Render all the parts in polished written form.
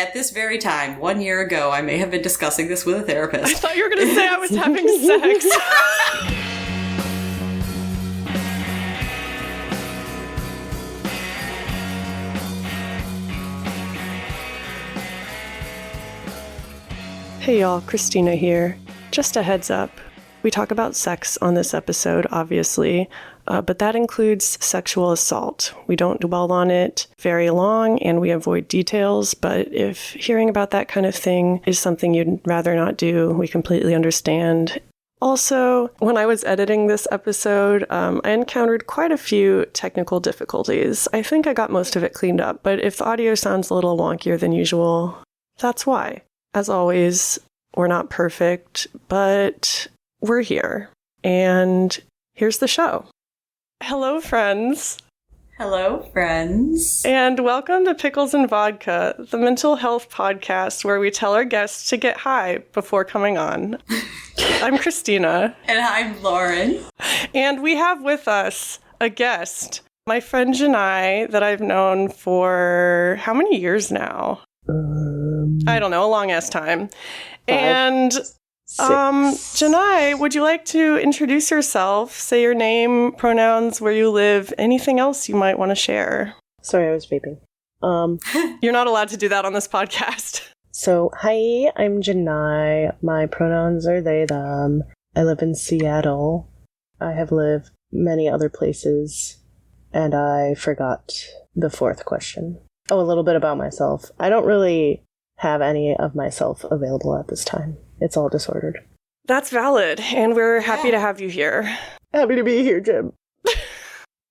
at this very time, 1 year ago, I may have been discussing this with a therapist. I thought you were going to say I was having sex. Hey y'all, Christina here. Just a heads up. We talk about sex on this episode, obviously, but that includes sexual assault. We don't dwell on it very long and we avoid details, but if hearing about that kind of thing is something you'd rather not do, we completely understand. Also, when I was editing this episode, I encountered quite a few technical difficulties. I think I got most of it cleaned up, but if the audio sounds a little wonkier than usual, that's why. As always, we're not perfect, but we're here. And here's the show. Hello, friends. Hello, friends. And welcome to Pickles and Vodka, the mental health podcast where we tell our guests to get high before coming on. I'm Christina. And I'm Lauren. And we have with us a guest, my friend Janai, that I've known for how many years now? I don't know, a long-ass time. 5, and 6. Janai, would you like to introduce yourself, say your name, pronouns, where you live, anything else you might want to share? Sorry, I was vaping. You're not allowed to do that on this podcast. So, hi, I'm Janai. My pronouns are they, them. I live in Seattle. I have lived many other places, and I forgot the fourth question. Oh, a little bit about myself. I don't really have any of myself available at this time. It's all disordered. That's valid, and we're happy to have you here. Happy to be here, Jim.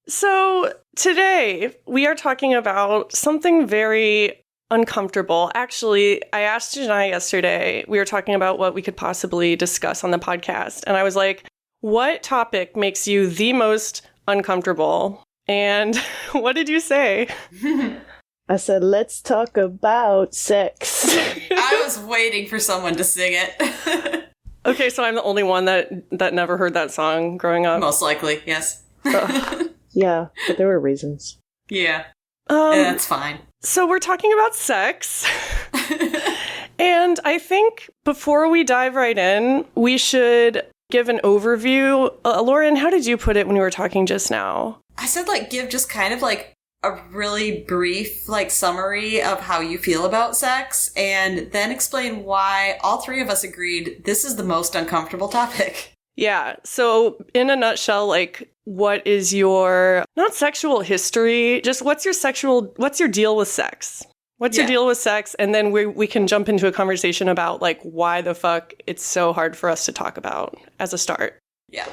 So, today, we are talking about something very uncomfortable. Actually, I asked Janai yesterday, we were talking about what we could possibly discuss on the podcast, and I was like, what topic makes you the most uncomfortable? And what did you say? I said, let's talk about sex. I was waiting for someone to sing it. Okay, so I'm the only one that never heard that song growing up. Most likely, yes. Yeah, but there were reasons. Yeah. That's fine. So we're talking about sex. And I think before we dive right in, we should give an overview. Lauren, how did you put it when you were talking just now? I said, give just kind of a really brief, summary of how you feel about sex, and then explain why all three of us agreed this is the most uncomfortable topic. Yeah. So in a nutshell, what is your, not sexual history, just what's your deal with sex? What's your deal with sex? And then we can jump into a conversation about, why the fuck it's so hard for us to talk about as a start. Yeah.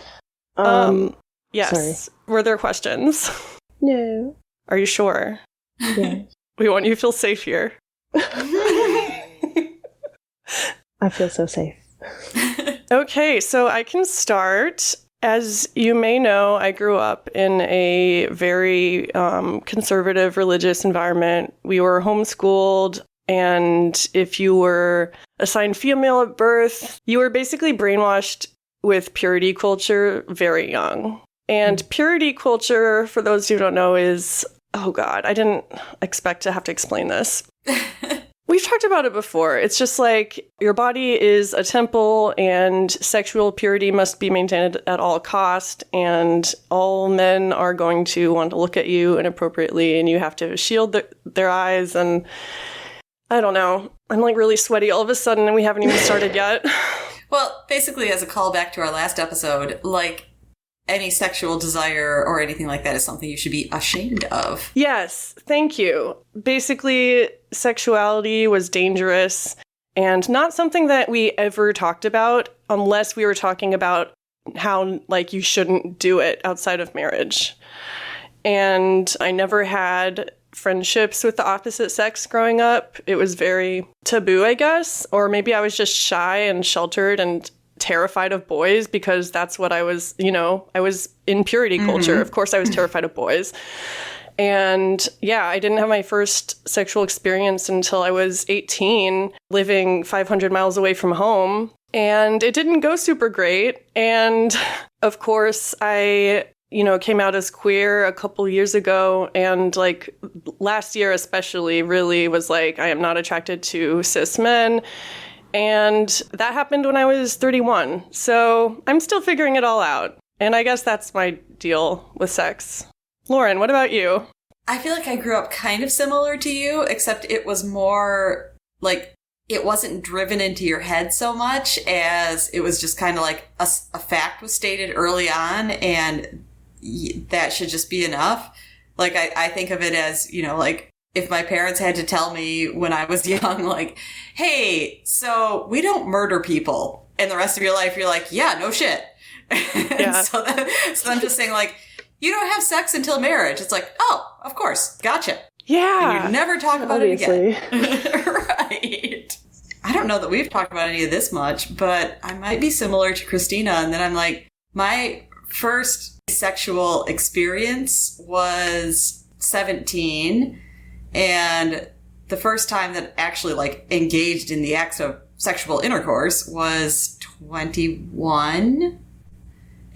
Yes. Sorry. Were there questions? No. Are you sure? Yeah. We want you to feel safe here. I feel so safe. Okay, so I can start. As you may know, I grew up in a very conservative religious environment. We were homeschooled, and if you were assigned female at birth, you were basically brainwashed with purity culture very young. And purity culture, for those who don't know, is, oh God, I didn't expect to have to explain this. We've talked about it before. It's just your body is a temple and sexual purity must be maintained at all cost, and all men are going to want to look at you inappropriately, and you have to shield their eyes, and I don't know. I'm really sweaty all of a sudden, and we haven't even started yet. Well, basically, as a callback to our last episode, any sexual desire or anything like that is something you should be ashamed of. Yes, thank you. Basically, sexuality was dangerous and not something that we ever talked about unless we were talking about how, you shouldn't do it outside of marriage. And I never had friendships with the opposite sex growing up. It was very taboo, I guess, or maybe I was just shy and sheltered and terrified of boys because that's what I was, I was in purity culture. Mm-hmm. Of course, I was terrified of boys. And yeah, I didn't have my first sexual experience until I was 18, living 500 miles away from home. And it didn't go super great. And of course, I came out as queer a couple years ago, and like last year especially really was like, I am not attracted to cis men. And that happened when I was 31. So I'm still figuring it all out. And I guess that's my deal with sex. Lauren, what about you? I feel like I grew up kind of similar to you, except it was more like it wasn't driven into your head so much as it was just kind of like a fact was stated early on, and that should just be enough. Like, I think of it as, like if my parents had to tell me when I was young, like, hey, so we don't murder people, and the rest of your life you're like, yeah, no shit. Yeah. so I'm just saying, like, you don't have sex until marriage. It's like, oh, of course, gotcha. Yeah. And you never talk about Obviously. it again. Right. I don't know that we've talked about any of this much, but I might be similar to Christina. And then I'm like, my first sexual experience was 17. And the first time that actually like engaged in the act of sexual intercourse was 21.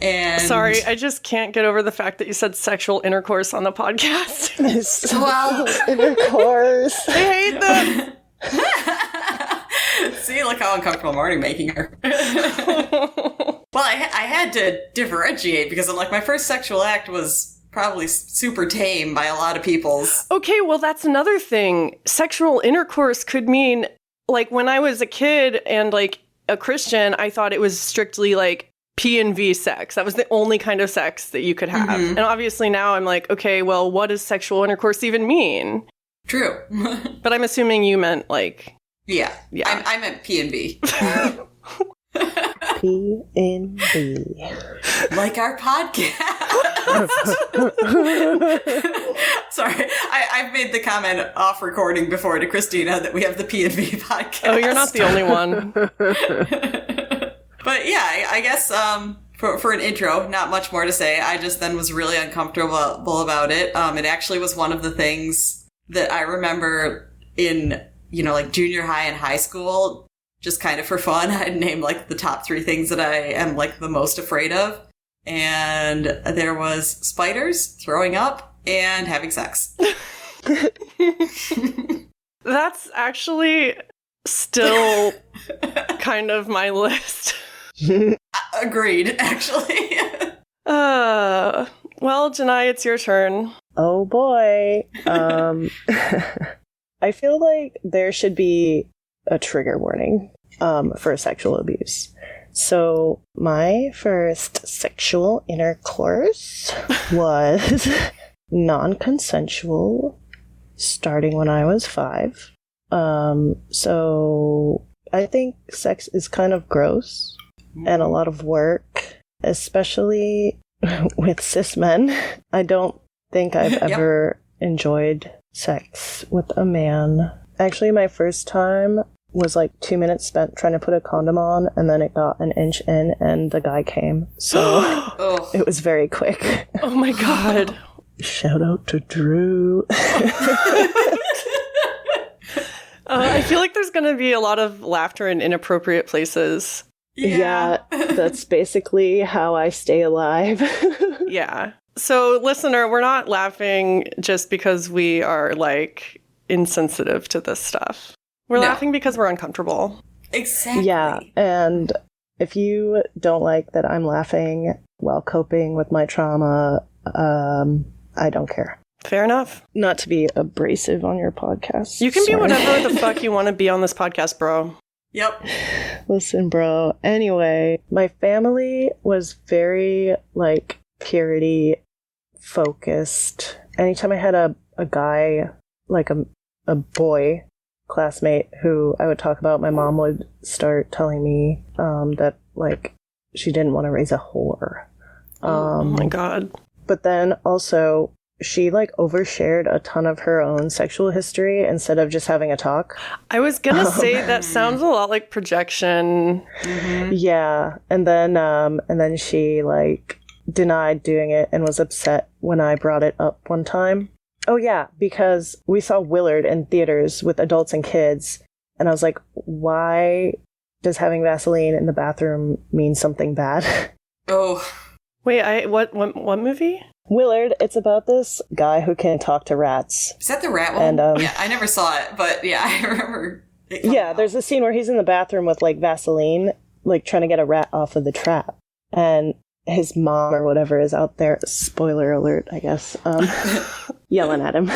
And Sorry, I just can't get over the fact that you said sexual intercourse on the podcast. Well, intercourse. I hate them. See, look how uncomfortable I'm already making her. Well, I had to differentiate because I'm like, my first sexual act was probably super tame by a lot of people's. Okay, well, that's another thing. Sexual intercourse could mean, like, when I was a kid and, like, a Christian, I thought it was strictly, like, P&V sex. That was the only kind of sex that you could have. Mm-hmm. And obviously now I'm like, okay, well, what does sexual intercourse even mean? True. But I'm assuming you meant, like... Yeah. Yeah. I meant P&B. P&B. Like our podcast. Sorry, I've made the comment off recording before to Christina that we have the P&B podcast. Oh, you're not the only one. But yeah, I guess for an intro, not much more to say. I just then was really uncomfortable about it. It actually was one of the things that I remember in, like junior high and high school, just kind of for fun. I'd name like the top 3 things that I am like the most afraid of. And there was spiders, throwing up, and having sex. That's actually still kind of my list. Agreed, actually. Well, Janai, it's your turn. Oh boy. I feel like there should be a trigger warning for sexual abuse. So my first sexual intercourse was non-consensual, starting when I was 5. So I think sex is kind of gross and a lot of work, especially with cis men. I don't think I've ever enjoyed sex with a man. Actually, my first time was like 2 minutes spent trying to put a condom on, and then it got an inch in and the guy came. So it was very quick. Oh my god. Shout out to Drew. I feel like there's going to be a lot of laughter in inappropriate places. Yeah, that's basically how I stay alive. Yeah. So, listener, we're not laughing just because we are, like, insensitive to this stuff. We're laughing because we're uncomfortable. Exactly. Yeah, and if you don't like that I'm laughing while coping with my trauma, I don't care. Fair enough. Not to be abrasive on your podcast. You can be whatever the fuck you want to be on this podcast, bro. Yep. Listen, bro. Anyway, my family was very, like, purity focused. Anytime I had a guy, like a boy classmate who I would talk about, my mom would start telling me that, like, she didn't want to raise a whore. Oh my god. But then also, she, like, overshared a ton of her own sexual history instead of just having a talk. I was gonna say that sounds a lot like projection. Mm-hmm. Yeah, and then she, like, denied doing it and was upset when I brought it up one time. Oh yeah, because we saw Willard in theaters with adults and kids, and I was like, why does having Vaseline in the bathroom mean something bad? Oh. Wait, what movie? Willard. It's about this guy who can talk to rats. Is that the rat one? And, yeah, I never saw it, but yeah, I remember it. Yeah, there's a scene where he's in the bathroom with, like, Vaseline, like, trying to get a rat off of the trap. And his mom or whatever is out there, spoiler alert, I guess, yelling at him.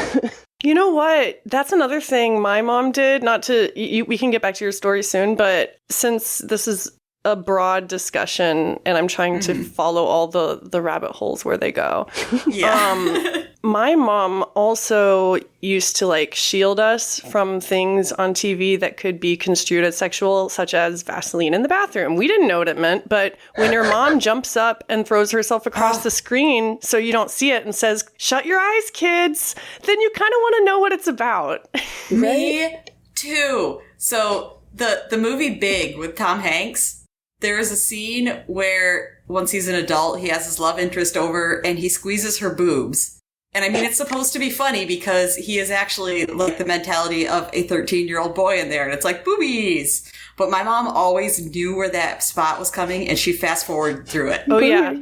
You know what? That's another thing my mom did. Not to, we can get back to your story soon, but since this is a broad discussion and I'm trying to follow all the rabbit holes where they go. Yeah. My mom also used to like shield us from things on TV that could be construed as sexual, such as Vaseline in the bathroom. We didn't know what it meant, but when your mom jumps up and throws herself across the screen so you don't see it and says, "Shut your eyes, kids," then you kind of want to know what it's about. Me too. So the movie Big with Tom Hanks, there is a scene where once he's an adult, he has his love interest over and he squeezes her boobs. And I mean, it's supposed to be funny because he is actually like the mentality of a 13-year-old boy in there. And it's like, boobies. But my mom always knew where that spot was coming and she fast forwarded through it. Oh, yeah.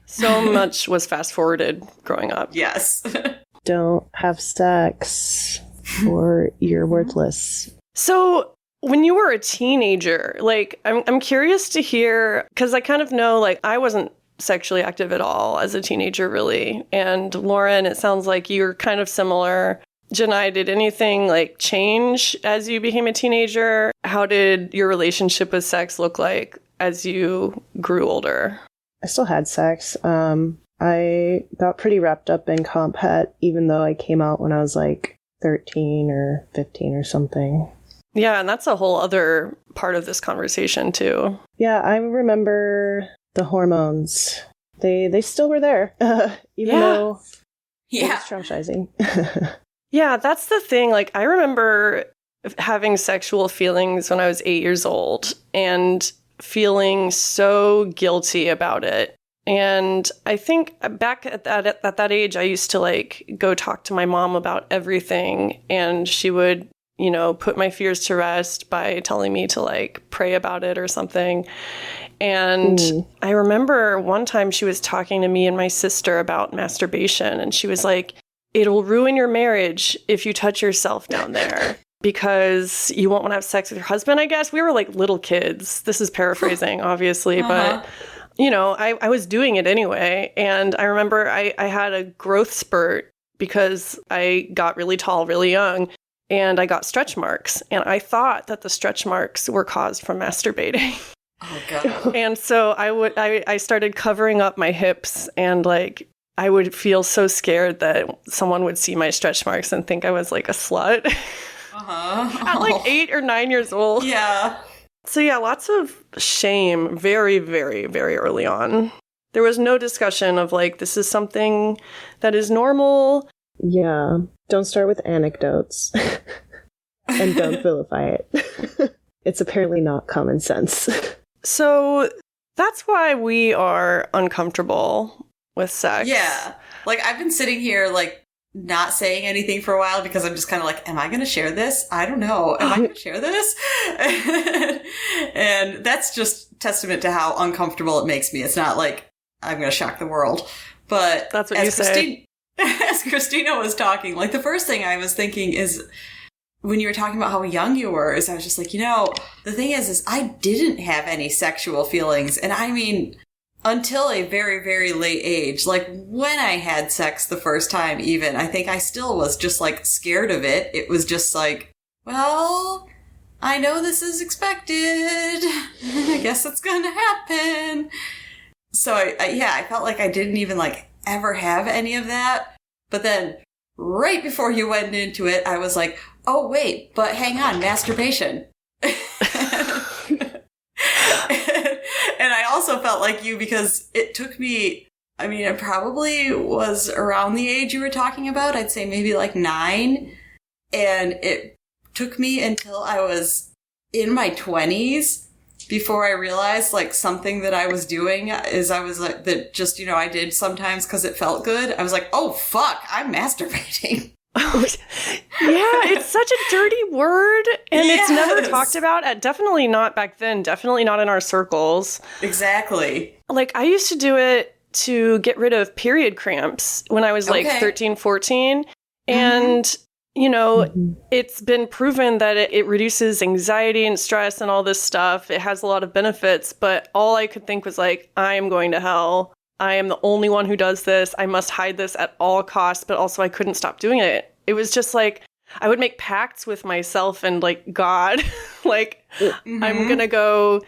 So much was fast forwarded growing up. Yes. Don't have sex or you're worthless. So when you were a teenager, like, I'm curious to hear, because I kind of know, like, I wasn't sexually active at all as a teenager, really. And Lauren, it sounds like you're kind of similar. Janai, did anything, like, change as you became a teenager? How did your relationship with sex look like as you grew older? I still had sex. I got pretty wrapped up in comp het, even though I came out when I was, like, 13 or 15 or something. Yeah, and that's a whole other part of this conversation, too. Yeah, I remember the hormones. They still were there, even though it was traumatizing. Yeah, that's the thing. Like, I remember having sexual feelings when I was 8 years old and feeling so guilty about it. And I think back at that age, I used to, like, go talk to my mom about everything, and she would, you know, put my fears to rest by telling me to, like, pray about it or something. And I remember one time she was talking to me and my sister about masturbation, and she was like, "It'll ruin your marriage if you touch yourself down there because you won't want to have sex with your husband," I guess. We were like little kids. This is paraphrasing, obviously, but, you know, I was doing it anyway. And I remember I had a growth spurt because I got really tall, really young. And I got stretch marks, and I thought that the stretch marks were caused from masturbating. Oh, God. And so I started covering up my hips, and, like, I would feel so scared that someone would see my stretch marks and think I was, like, a slut. At, like, 8 or 9 years old. Yeah. So, yeah, lots of shame very, very, very early on. There was no discussion of, like, this is something that is normal. Yeah. Don't start with anecdotes. And don't vilify it. It's apparently not common sense. So that's why we are uncomfortable with sex. Yeah. Like, I've been sitting here, like, not saying anything for a while because I'm just kind of like, am I going to share this? I don't know. Am I going to share this? And that's just testament to how uncomfortable it makes me. It's not like I'm going to shock the world. But that's what you say. As Christina was talking, like, the first thing I was thinking is, when you were talking about how young you were, is I was just like, you know, the thing is I didn't have any sexual feelings. And I mean, until a very, very late age, like, when I had sex the first time even, I think I still was just, like, scared of it. It was just like, well, I know this is expected. I guess it's gonna happen. So, I felt like I didn't even, like, ever have any of that. But then right before you went into it, I was like, oh, wait, but hang on, masturbation. And I also felt like you because it took me, I mean, it probably was around the age you were talking about. I'd say maybe like 9. And it took me until I was in my 20s before I realized, like, something that I was doing is I was like, that just, you know, I did sometimes because it felt good. I was like, oh, fuck, I'm masturbating. Yeah, it's such a dirty word, and it's never talked about. Definitely not back then. Definitely not in our circles. Exactly. Like, I used to do it to get rid of period cramps when I was like 13, 14. And, it's been proven that it reduces anxiety and stress and all this stuff. It has a lot of benefits. But all I could think was like, I am going to hell. I am the only one who does this. I must hide this at all costs. But also I couldn't stop doing it. It was just like, I would make pacts with myself and like God, like I'm going to go,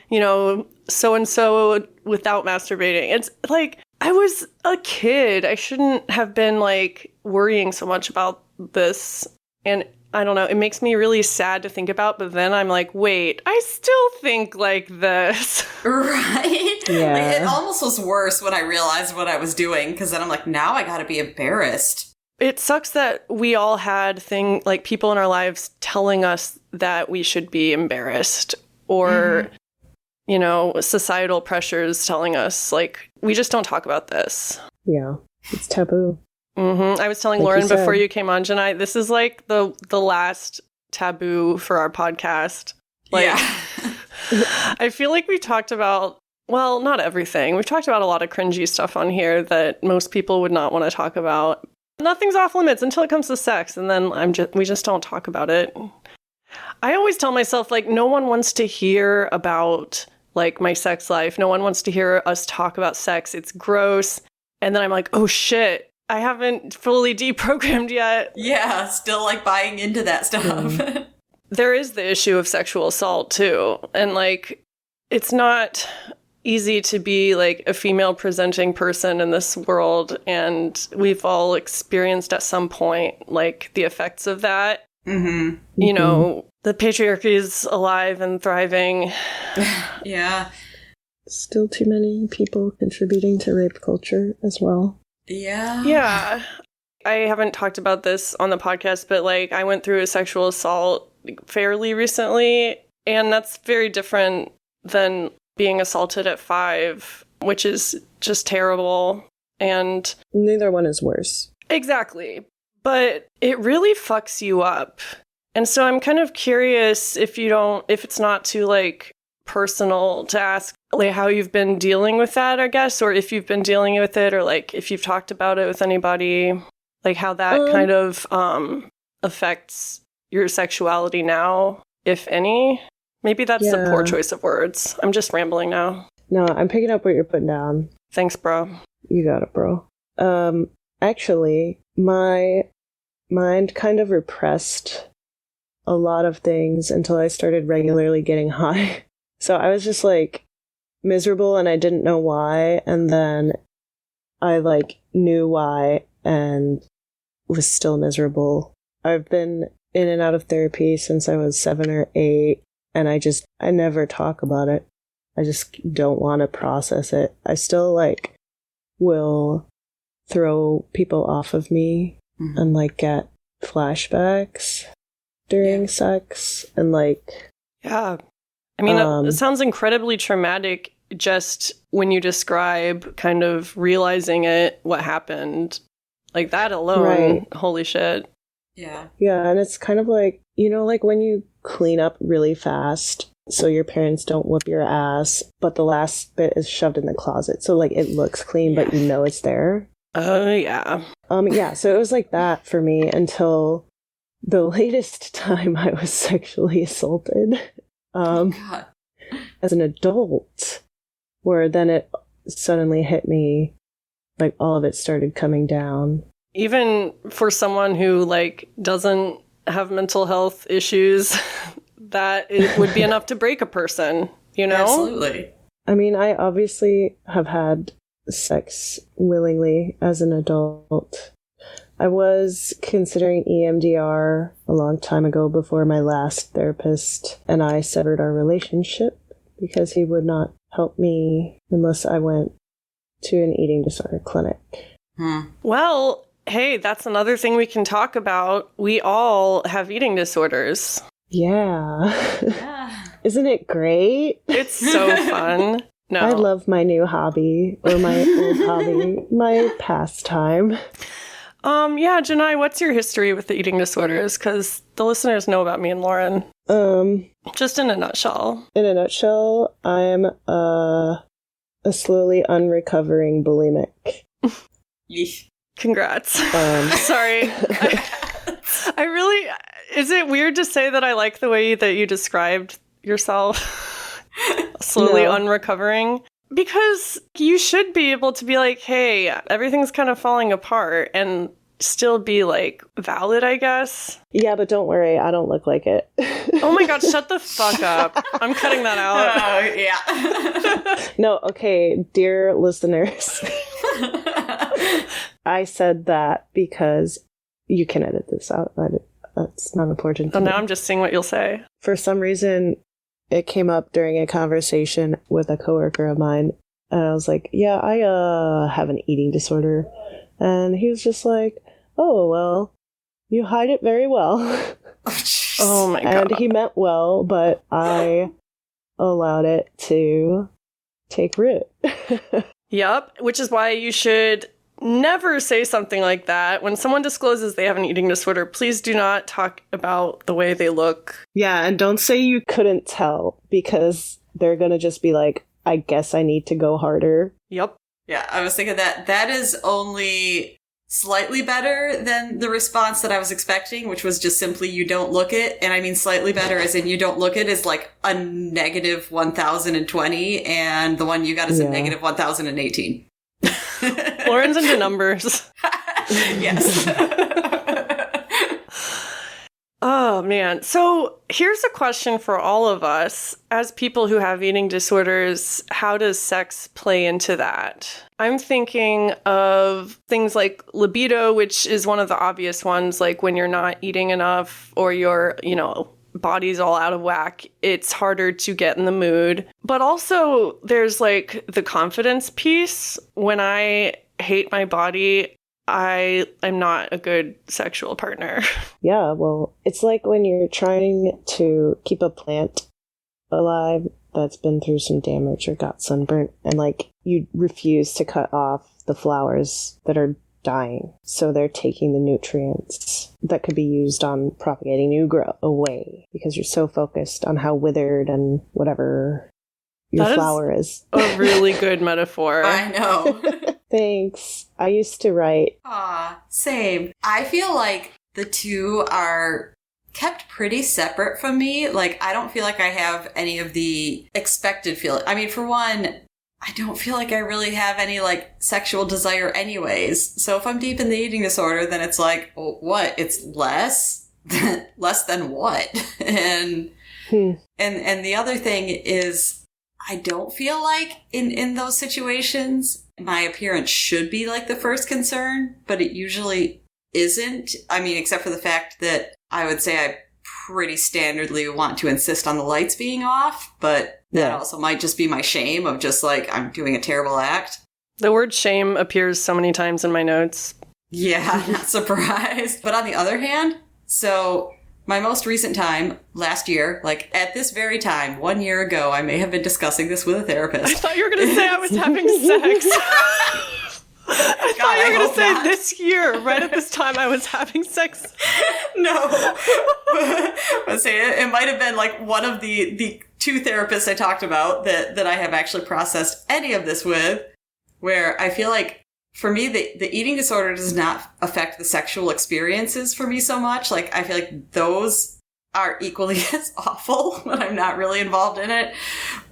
so-and-so without masturbating. It's like, I was a kid. I shouldn't have been like worrying so much about this. And I don't know, it makes me really sad to think about, but then I'm like, wait, I still think like this. Right? Yeah. Like, it almost was worse when I realized what I was doing, because then I'm like, now I gotta be embarrassed. It sucks that we all had people in our lives telling us that we should be embarrassed, or, societal pressures telling us, like, we just don't talk about this. Yeah, it's taboo. I was telling Lauren before you came on, Janai, this is like the last taboo for our podcast. Like, yeah. I feel like we talked about, well, not everything. We've talked about a lot of cringy stuff on here that most people would not want to talk about. Nothing's off limits until it comes to sex, and then we just don't talk about it. I always tell myself, like, no one wants to hear about, like, my sex life. No one wants to hear us talk about sex. It's gross. And then I'm like, oh, shit. I haven't fully deprogrammed yet. Yeah, still like buying into that stuff. There is the issue of sexual assault too. And like, it's not easy to be like a female presenting person in this world. And we've all experienced at some point, like the effects of that. The patriarchy is alive and thriving. Yeah. Still too many people contributing to rape culture as well. Yeah. Yeah. I haven't talked about this on the podcast, but like I went through a sexual assault fairly recently, and that's very different than being assaulted at 5, which is just terrible. And neither one is worse. Exactly. But it really fucks you up. And so I'm kind of curious if it's not too like personal to ask like how you've been dealing with that, I guess, or if you've been dealing with it, or like if you've talked about it with anybody, like how that kind of affects your sexuality now, if any. Maybe that's a poor choice of words. I'm just rambling now. No, I'm picking up what you're putting down. Thanks, bro. You got it, bro. Actually, my mind kind of repressed a lot of things until I started regularly getting high. So I was just like miserable and I didn't know why. And then I like knew why and was still miserable. I've been in and out of therapy since I was 7 or 8. And I never talk about it. I just don't want to process it. I still like will throw people off of me and like get flashbacks during sex and like. Yeah. I mean, it sounds incredibly traumatic just when you describe kind of realizing what happened. Like that alone, right. Holy shit. Yeah. Yeah, and it's kind of like, like when you clean up really fast so your parents don't whoop your ass, but the last bit is shoved in the closet. So like it looks clean, but it's there. Oh, yeah. Yeah, so it was like that for me until the latest time I was sexually assaulted. God. As an adult, where then it suddenly hit me, like all of it started coming down. Even for someone who like doesn't have mental health issues, that it would be enough to break a person, Absolutely. I mean, I obviously have had sex willingly as an adult. I was considering EMDR a long time ago before my last therapist and I severed our relationship because he would not help me unless I went to an eating disorder clinic. Well, hey, that's another thing we can talk about. We all have eating disorders. Yeah. Isn't it great? It's so fun. No. I love my new hobby, or my old hobby, my pastime. Yeah, Janai, what's your history with the eating disorders? Because the listeners know about me and Lauren. Um, Just in a nutshell. In a nutshell, I'm a a slowly unrecovering bulimic. Yeesh. Congrats. Sorry. I really... Is it weird to say that I like the way that you described yourself? Slowly unrecovering? Because you should be able to be like, hey, everything's kind of falling apart, and still be like valid, I guess. Yeah, but don't worry, I don't look like it. Oh my god, shut the fuck up. I'm cutting that out. Oh, yeah. No, okay, dear listeners. I said that because you can edit this out. That's not important. So now I'm just seeing what you'll say. For some reason, it came up during a conversation with a coworker of mine, and I was like, yeah, I have an eating disorder. And he was just like, oh, well, you hide it very well. Oh my god. And he meant well, but I allowed it to take root. Yep, which is why you should never say something like that. When someone discloses they have an eating disorder, please do not talk about the way they look. Yeah, and don't say you couldn't tell, because they're gonna just be like, I guess I need to go harder. Yep. Yeah, I was thinking that is only slightly better than the response that I was expecting, which was just simply you don't look it. And I mean slightly better as in you don't look it is like a negative 1020, and the one you got is a negative 1018. Lauren's into numbers. Yes. Oh, man. So here's a question for all of us. As people who have eating disorders, how does sex play into that? I'm thinking of things like libido, which is one of the obvious ones, like when you're not eating enough or your, body's all out of whack, it's harder to get in the mood. But also there's like the confidence piece. When I hate my body, I'm not a good sexual partner. Yeah, well, it's like when you're trying to keep a plant alive that's been through some damage or got sunburnt, and like you refuse to cut off the flowers that are dying, so they're taking the nutrients that could be used on propagating new growth away because you're so focused on how withered and whatever your flower is. A really good metaphor. I know. Thanks. I used to write. Same. I feel like the two are kept pretty separate from me. Like, I don't feel like I have any of the expected feeling. I mean, for one, I don't feel like I really have any, like, sexual desire anyways. So if I'm deep in the eating disorder, then it's like, well, what? It's less? Less than what? And the other thing is, I don't feel like in those situations, my appearance should be like the first concern, but it usually isn't. I mean, except for the fact that I would say I pretty standardly want to insist on the lights being off, but that also might just be my shame of just like, I'm doing a terrible act. The word shame appears so many times in my notes. Yeah, not surprised. But on the other hand, so my most recent time, last year, like at this very time, 1 year ago, I may have been discussing this with a therapist. I thought you were going to say I was having sex. I thought you were going to say not. This year, right at this time, I was having sex. No. Let's say it might have been like one of the two therapists I talked about that I have actually processed any of this with, where I feel like for me, the eating disorder does not affect the sexual experiences for me so much. Like, I feel like those are equally as awful when I'm not really involved in it.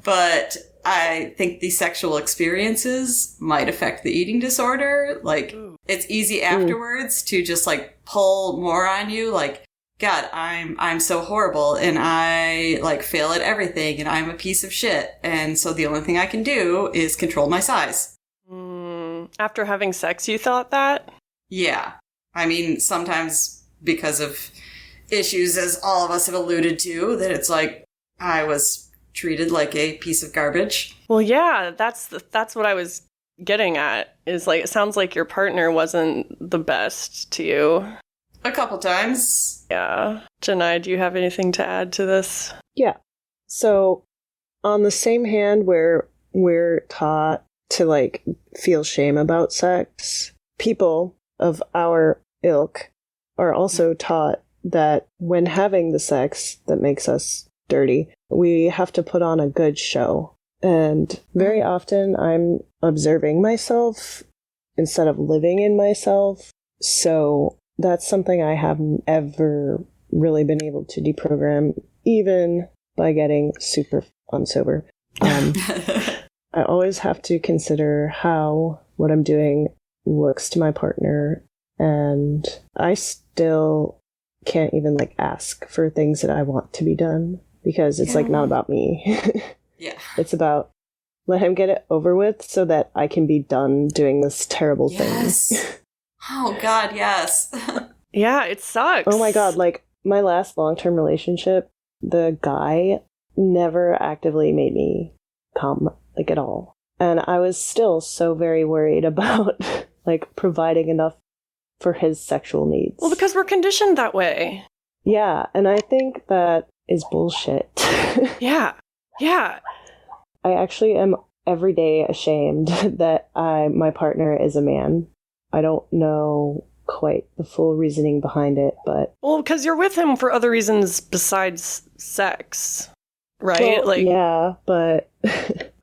But I think the sexual experiences might affect the eating disorder. Like, it's easy afterwards to just, like, pull more on you. Like, God, I'm so horrible, and I, like, fail at everything, and I'm a piece of shit. And so the only thing I can do is control my size. After having sex, you thought that? Yeah. I mean, sometimes because of issues, as all of us have alluded to, that it's like I was treated like a piece of garbage. Well, yeah, that's what I was getting at, is like, it sounds like your partner wasn't the best to you. A couple times. Yeah. Janai, do you have anything to add to this? Yeah. So, on the same hand where we're taught to, like, feel shame about sex, people of our ilk are also taught that when having the sex that makes us dirty, we have to put on a good show. And very often I'm observing myself instead of living in myself. So that's something I haven't ever really been able to deprogram, even by getting super unsober. I always have to consider how what I'm doing looks to my partner, and I still can't even like ask for things that I want to be done because it's like not about me. Yeah. It's about let him get it over with so that I can be done doing this terrible thing. Oh God, yes. Yeah, it sucks. Oh my God, like my last long-term relationship, the guy never actively made me come, like, at all. And I was still so very worried about like providing enough for his sexual needs. Well, because we're conditioned that way. Yeah, and I think that is bullshit. Yeah. I actually am every day ashamed that my partner is a man. I don't know quite the full reasoning behind it, but... Well, because you're with him for other reasons besides sex, right? Well, yeah, but...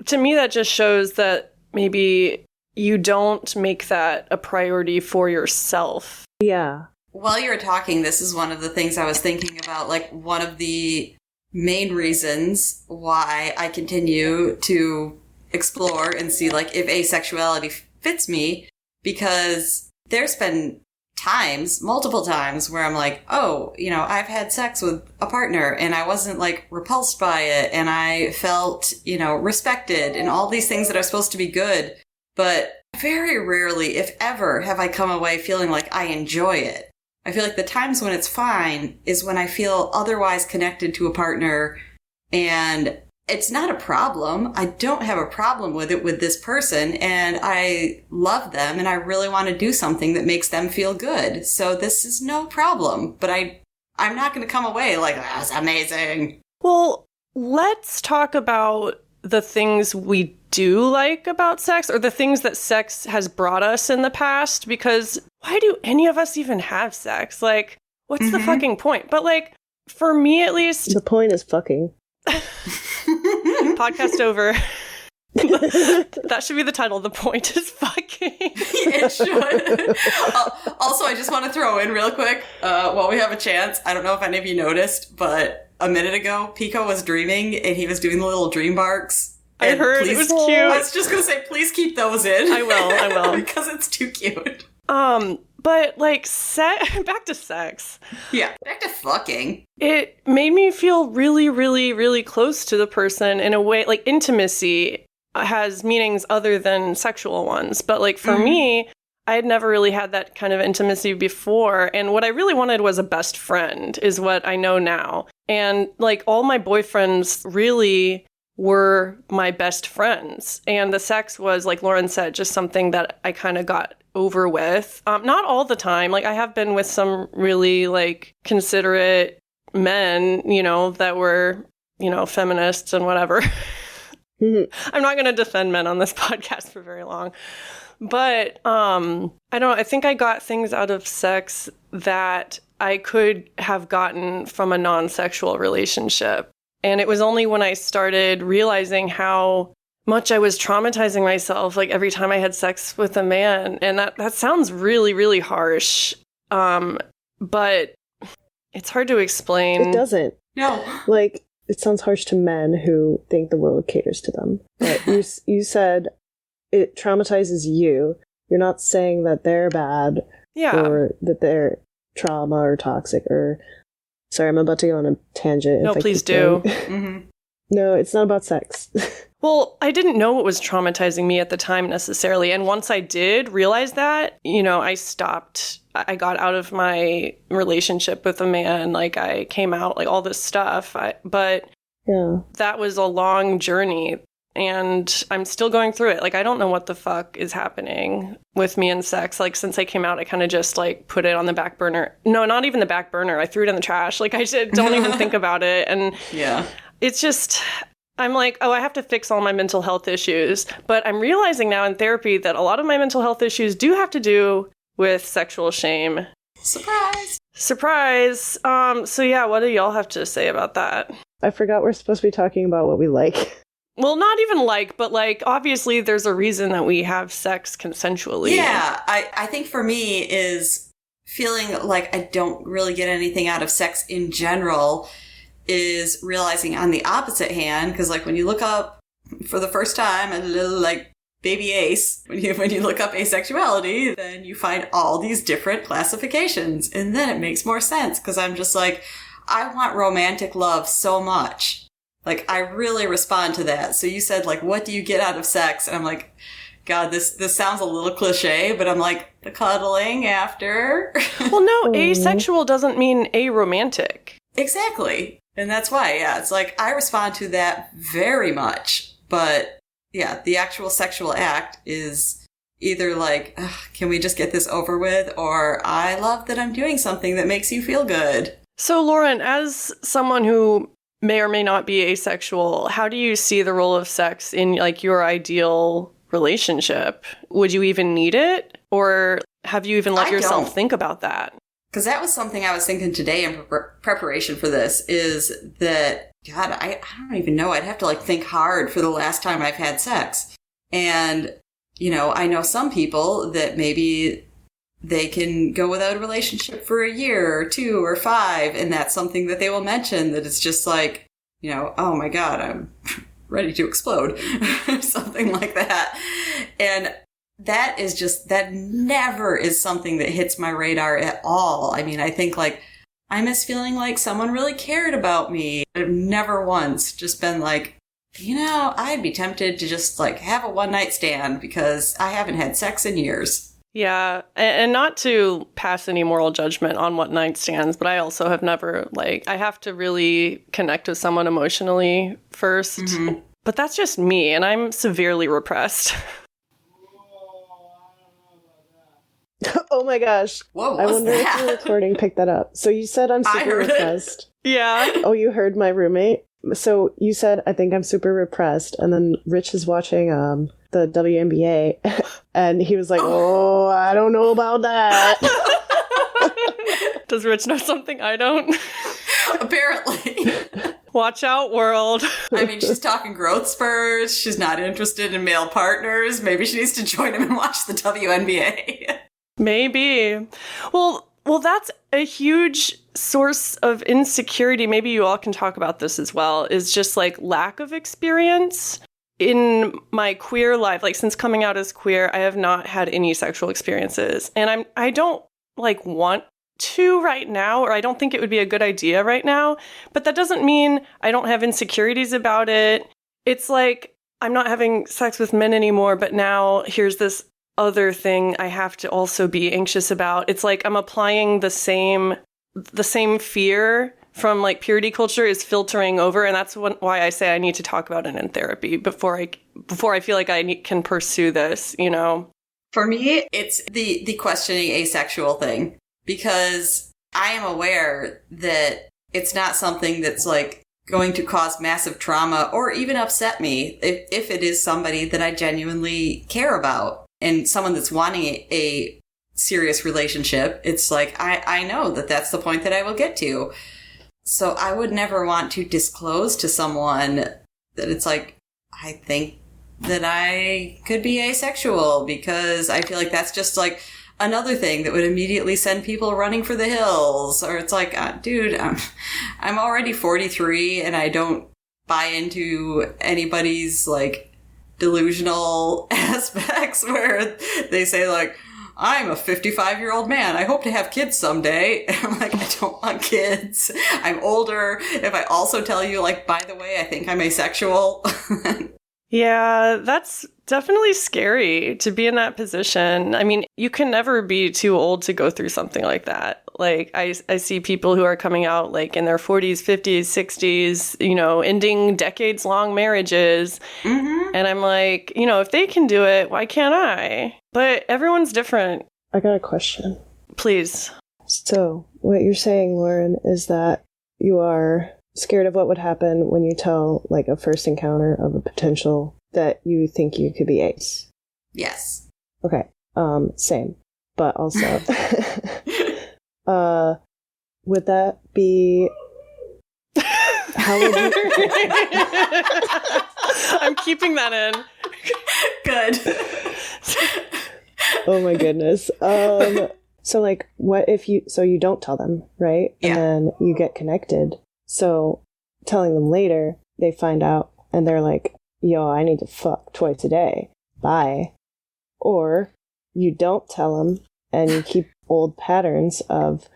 To me, that just shows that maybe you don't make that a priority for yourself. Yeah. While you were talking, this is one of the things I was thinking about, like, one of the main reasons why I continue to explore and see, like, if asexuality fits me, because there's been times, multiple times, where I'm like, oh, you know, I've had sex with a partner and I wasn't, like, repulsed by it, and I felt, you know, respected and all these things that are supposed to be good, but very rarely, if ever, have I come away feeling like I enjoy it. I feel like the times when it's fine is when I feel otherwise connected to a partner, and it's not a problem. I don't have a problem with it with this person, and I love them, and I really want to do something that makes them feel good. So this is no problem, but I'm not going to come away like, that's amazing. Well, let's talk about the things we do like about sex, or the things that sex has brought us in the past, because why do any of us even have sex? Like, what's the fucking point? But, like, for me at least... The point is fucking. Podcast over. That should be the title. The point is fucking. It should. Also, I just want to throw in real quick, while we have a chance, I don't know if any of you noticed, but a minute ago, Pico was dreaming, and he was doing the little dream barks. I heard, it was cute. I was just going to say, please keep those in. I will. Because it's too cute. But, like, back to sex. Yeah, back to fucking. It made me feel really, really, really close to the person in a way, like, intimacy has meanings other than sexual ones. But, like, for me, I had never really had that kind of intimacy before. And what I really wanted was a best friend, is what I know now. And, like, all my boyfriends really were my best friends. And the sex was, like Lauren said, just something that I kind of got over with. Not all the time. Like, I have been with some really, like, considerate men, you know, that were, you know, feminists and whatever. I'm not going to defend men on this podcast for very long. But I think I got things out of sex that I could have gotten from a non-sexual relationship. And it was only when I started realizing how much I was traumatizing myself, like, every time I had sex with a man. And that sounds really, really harsh. But it's hard to explain. It doesn't. No. Like, it sounds harsh to men who think the world caters to them. But you said it traumatizes you. You're not saying that they're bad. Yeah. Or that they're trauma or toxic or... Sorry, I'm about to go on a tangent. No, please do. No, it's not about sex. Well, I didn't know what was traumatizing me at the time necessarily. And once I did realize that, you know, I stopped. I got out of my relationship with a man. Like, I came out, like, all this stuff. But yeah, that was a long journey. And I'm still going through it. Like, I don't know what the fuck is happening with me and sex. Like, since I came out, I kind of just, like, put it on the back burner. No, not even the back burner. I threw it in the trash. Like, I don't even think about it. And yeah, it's just, I'm like, oh, I have to fix all my mental health issues. But I'm realizing now in therapy that a lot of my mental health issues do have to do with sexual shame. Surprise. So yeah, what do y'all have to say about that? I forgot we're supposed to be talking about what we like. Well, not even like, but like, obviously there's a reason that we have sex consensually. Yeah, I think for me is feeling like I don't really get anything out of sex in general is realizing on the opposite hand, because like when you look up for the first time a little like baby ace, when you look up asexuality, then you find all these different classifications. And then it makes more sense because I'm just like, I want romantic love so much. Like, I really respond to that. So you said, like, what do you get out of sex? And I'm like, God, this sounds a little cliche, but I'm like, the cuddling after. Well, no, asexual doesn't mean aromantic. Exactly. And that's why, yeah, it's like, I respond to that very much. But, yeah, the actual sexual act is either like, can we just get this over with? Or I love that I'm doing something that makes you feel good. So, Lauren, as someone who may or may not be asexual, how do you see the role of sex in like your ideal relationship? Would you even need it? Or have you even let yourself think about that? Because that was something I was thinking today in preparation for this, is that, God, I don't even know. I'd have to like think hard for the last time I've had sex. And, you know, I know some people that maybe they can go without a relationship for a year or 2 or 5, and that's something that they will mention, that it's just like, you know, oh my God, I'm ready to explode, something like that. And that is just, that never is something that hits my radar at all. I mean, I think like, I miss feeling like someone really cared about me. I've never once just been like, you know, I'd be tempted to just like have a one night stand because I haven't had sex in years. Yeah, and not to pass any moral judgment on what night stands, but I also have never, like, I have to really connect with someone emotionally first. Mm-hmm. But that's just me, and I'm severely repressed. Oh my gosh. Whoa, I wonder that? if the recording picked that up. So you said I'm super repressed. Yeah. Oh, you heard my roommate? So you said, I think I'm super repressed. And then Rich is watching the WNBA. And he was like, oh, I don't know about that. Does Rich know something I don't? Apparently. Watch out, world. I mean, she's talking growth spurs. She's not interested in male partners. Maybe she needs to join him and watch the WNBA. Maybe. Well, that's a huge source of insecurity. Maybe you all can talk about this as well, is just like lack of experience. In my queer life, like since coming out as queer, I have not had any sexual experiences. And I don't like want to right now, or I don't think it would be a good idea right now. But that doesn't mean I don't have insecurities about it. It's like I'm not having sex with men anymore, but now here's this other thing I have to also be anxious about. It's like I'm applying the same fear from like purity culture is filtering over, and that's why I say I need to talk about it in therapy before I feel like I can pursue this, you know? For me, it's the questioning asexual thing, because I am aware that it's not something that's like going to cause massive trauma or even upset me if it is somebody that I genuinely care about and someone that's wanting a serious relationship. It's like, I know that that's the point that I will get to. So I would never want to disclose to someone that it's like, I think that I could be asexual, because I feel like that's just like another thing that would immediately send people running for the hills. Or it's like, dude, I'm already 43 and I don't buy into anybody's like delusional aspects where they say like, I'm a 55-year-old man. I hope to have kids someday. And I'm like, I don't want kids. I'm older. If I also tell you, like, by the way, I think I'm asexual. Yeah, that's definitely scary to be in that position. I mean, you can never be too old to go through something like that. Like, I see people who are coming out, like, in their 40s, 50s, 60s, you know, ending decades-long marriages. Mm-hmm. And I'm like, you know, if they can do it, why can't I? But everyone's different. I got a question. Please. So, what you're saying, Lauren, is that you are scared of what would happen when you tell, like, a first encounter of a potential that you think you could be ace. Yes. Okay. Same. But also, would that be... How would you? I'm keeping that in. Good. Oh my goodness. So like, what if you don't tell them, right? Yeah. And then you get connected. So telling them later, they find out and they're like, yo, I need to fuck twice a day. Bye. Or you don't tell them and you keep old patterns of,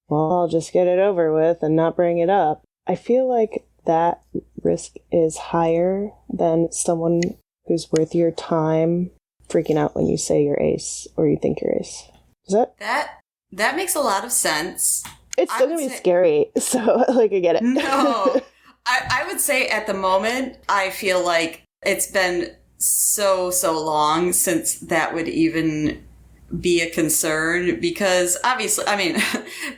well, I'll just get it over with and not bring it up. I feel like that risk is higher than someone who's worth your time freaking out when you say you're ace or you think you're ace. Is That makes a lot of sense. It's still going to be scary, so, like, I get it. No. I would say at the moment, I feel like it's been so long since that would even be a concern, because obviously, I mean,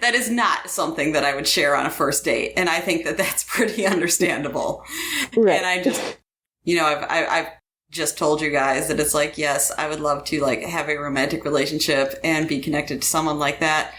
that is not something that I would share on a first date, and I think that that's pretty understandable. Right. And I just, I've just told you guys that it's like, yes, I would love to like have a romantic relationship and be connected to someone like that.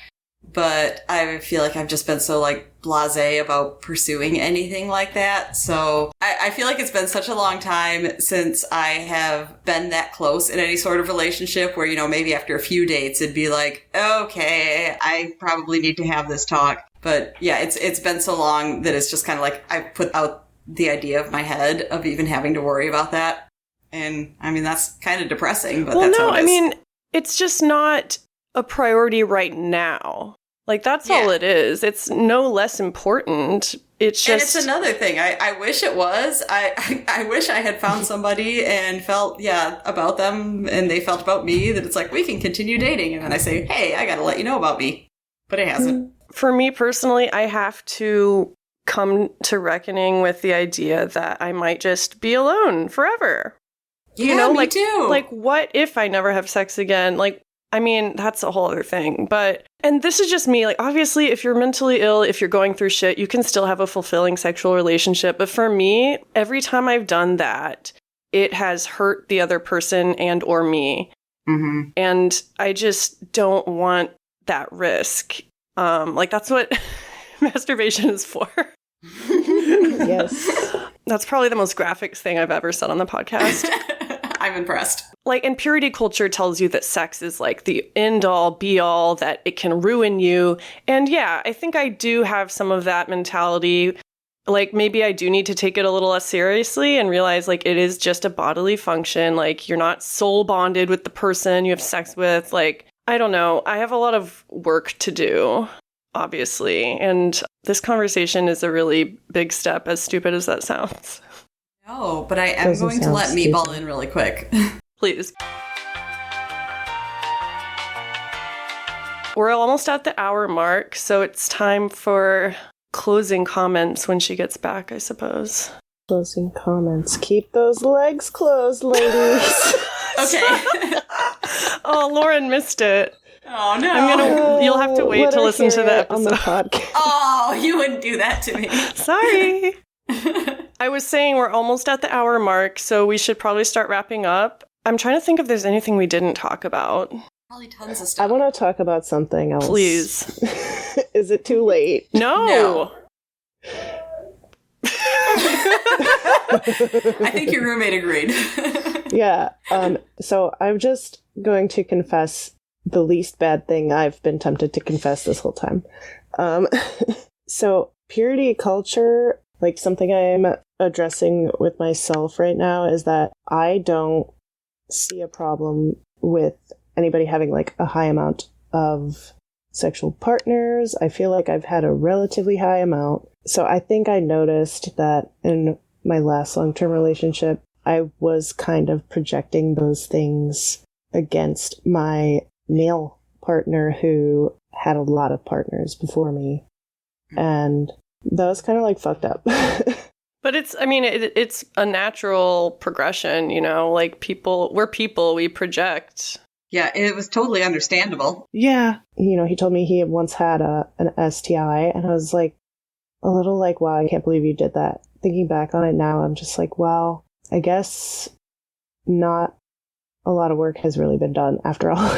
But I feel like I've just been so like blasé about pursuing anything like that. So I feel like it's been such a long time since I have been that close in any sort of relationship where, maybe after a few dates, it'd be like, okay, I probably need to have this talk. But yeah, it's been so long that it's just kind of like I put out the idea of my head of even having to worry about that. And I mean, that's kind of depressing, but that's how it is. I mean, it's just not a priority right now. Like, that's all it is. It's no less important. It's just... And it's another thing. I wish it was. I wish I had found somebody and felt, about them, and they felt about me, that it's like, we can continue dating. And then I say, hey, I gotta let you know about me. But it hasn't. For me personally, I have to come to reckoning with the idea that I might just be alone forever. Yeah, me too. Like, what if I never have sex again? Like, I mean, that's a whole other thing. And this is just me. Like, obviously, if you're mentally ill, if you're going through shit, you can still have a fulfilling sexual relationship. But for me, every time I've done that, it has hurt the other person and or me. Mm-hmm. And I just don't want that risk. Like, that's what masturbation is for. Yes. That's probably the most graphic thing I've ever said on the podcast. I'm impressed. Like, and purity culture tells you that sex is like the end all be all, that it can ruin you. And yeah, I think I do have some of that mentality. Like, maybe I do need to take it a little less seriously and realize like it is just a bodily function. Like, you're not soul bonded with the person you have sex with. Like, I don't know. I have a lot of work to do, obviously. And this conversation is a really big step, as stupid as that sounds. No, but I am going to let Meatball in really quick. Please. We're almost at the hour mark, so it's time for closing comments when she gets back, I suppose. Closing comments. Keep those legs closed, ladies. Okay. Oh, Lauren missed it. Oh, no. You'll have to wait to listen to the episode. On the podcast. Oh, you wouldn't do that to me. Sorry. I was saying we're almost at the hour mark, so we should probably start wrapping up. I'm trying to think if there's anything we didn't talk about. Probably tons of stuff. I want to talk about something else. Please. Is it too late? No. I think your roommate agreed. Yeah. So I'm just going to confess the least bad thing I've been tempted to confess this whole time. So purity culture, like something I'm addressing with myself right now, is that I don't see a problem with anybody having like a high amount of sexual partners. I feel like I've had a relatively high amount. So I think I noticed that in my last long-term relationship, I was kind of projecting those things against my male partner who had a lot of partners before me. And that was kind of like fucked up. But it's a natural progression, like we're people, we project. Yeah, it was totally understandable. Yeah. He told me he had once had an STI, and I was like, a little like, wow, I can't believe you did that. Thinking back on it now, I'm just like, wow, I guess not a lot of work has really been done after all.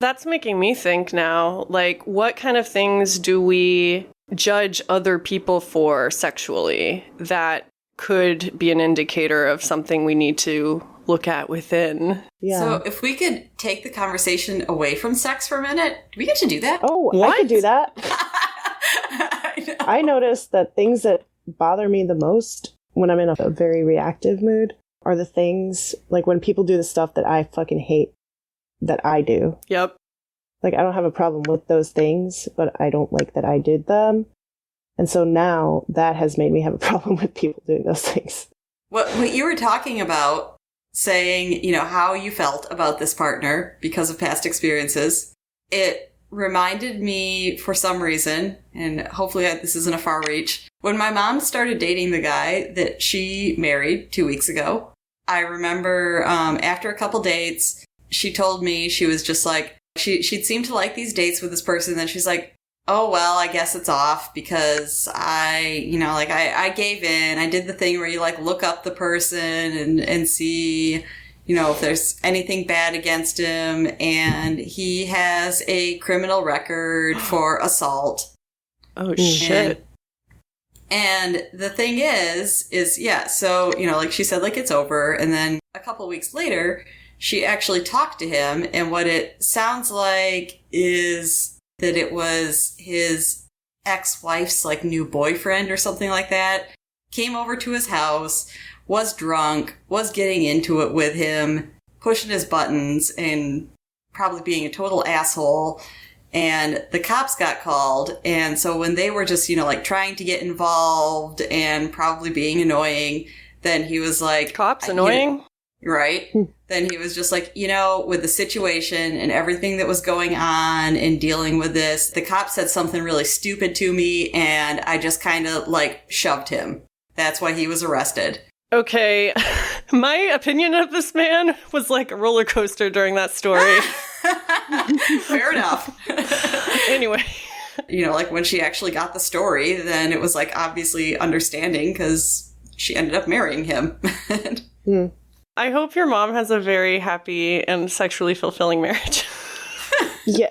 That's making me think now, like, what kind of things do we judge other people for sexually, that could be an indicator of something we need to look at within. Yeah. So if we could take the conversation away from sex for a minute, do we get to do that? Oh, What? I could do that. I know. I notice that things that bother me the most when I'm in a very reactive mood are the things, like when people do the stuff that I fucking hate that I do. Yep. Like, I don't have a problem with those things, but I don't like that I did them. And so now that has made me have a problem with people doing those things. What you were talking about, saying, you know, how you felt about this partner because of past experiences, it reminded me for some reason, and hopefully this isn't a far reach, when my mom started dating the guy that she married 2 weeks ago. I remember after a couple dates, she told me she was just like, she'd seemed to like these dates with this person, and then she's like, oh, well, I guess it's off because I gave in. I did the thing where you like look up the person and see, you know, if there's anything bad against him. And he has a criminal record for assault. Oh, shit. And the thing is, yeah, so, you know, like she said, like it's over. And then a couple weeks later, she actually talked to him. And what it sounds like is that it was his ex-wife's like new boyfriend or something like that, came over to his house, was drunk, was getting into it with him, pushing his buttons and probably being a total asshole. And the cops got called. And so when they were just, you know, like trying to get involved and probably being annoying, then he was like, Cops annoying? Right? Then he was just like, you know, with the situation and everything that was going on and dealing with this, the cop said something really stupid to me and I just kind of like shoved him. That's why he was arrested. Okay. My opinion of this man was like a roller coaster during that story. Fair enough. Anyway. You know, like when she actually got the story, then it was like obviously understanding because she ended up marrying him. I hope your mom has a very happy and sexually fulfilling marriage. Yeah.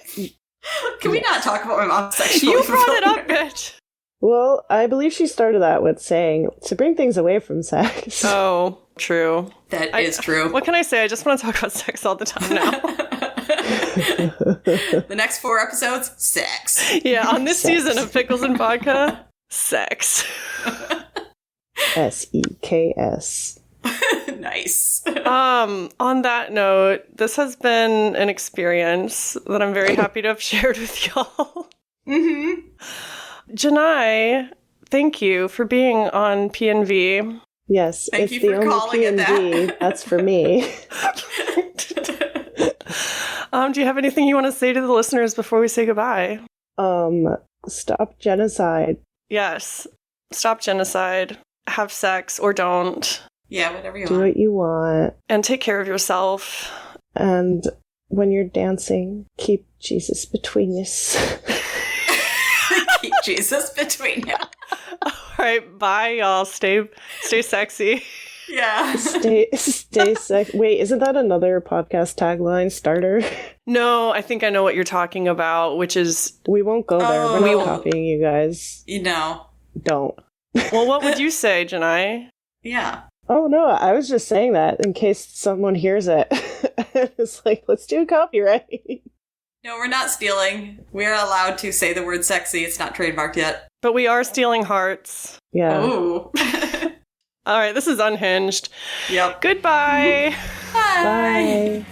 Can we not talk about my mom's sexually You brought it fulfilling up, marriage? bitch. Well, I believe she started that with saying to bring things away from sex. Oh, true. That is true. What can I say? I just want to talk about sex all the time now. The next 4 episodes, sex. Yeah, on this Sex. season of Pickles and Vodka, sex. SEKS. Nice. On that note, this has been an experience that I'm very happy to have shared with y'all. Mm-hmm. Janai, thank you for being on PNV. Yes, Thank it's you the for only calling it P&V. that. That's for me. Do you have anything you want to say to the listeners before we say goodbye? Stop genocide. Yes. Stop genocide. Have sex or don't. Yeah, whatever you Do want. what you want. And take care of yourself. And when you're dancing, keep Jesus between you. Keep Jesus between you. All right. Bye, y'all. Stay sexy. Yeah. Stay sick. Wait, isn't that another podcast tagline starter? No, I think I know what you're talking about, which is... We won't go there. Oh. We're not copying you guys. You know. Don't. Well, what would you say, Janai? Yeah. Oh, no, I was just saying that in case someone hears it. It's like, let's do copyright. No, we're not stealing. We're allowed to say the word sexy. It's not trademarked yet. But we are stealing hearts. Yeah. Ooh. All right, this is Unhinged. Yep. Goodbye. Bye.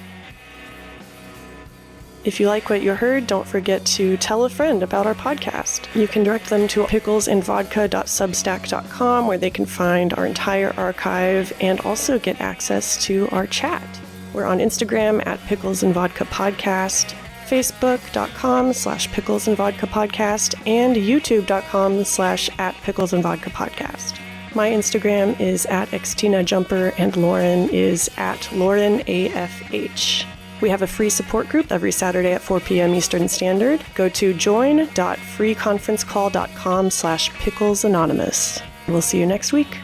If you like what you heard, don't forget to tell a friend about our podcast. You can direct them to picklesandvodka.substack.com where they can find our entire archive and also get access to our chat. We're on Instagram at Pickles and Vodka Podcast, Facebook.com/picklesandvodkapodcast, and YouTube.com/@picklesandvodkapodcast. My Instagram is @xtinajumper and Lauren is @LaurenAFH. We have a free support group every Saturday at 4 p.m. Eastern Standard. Go to join.freeconferencecall.com/picklesanonymous. We'll see you next week.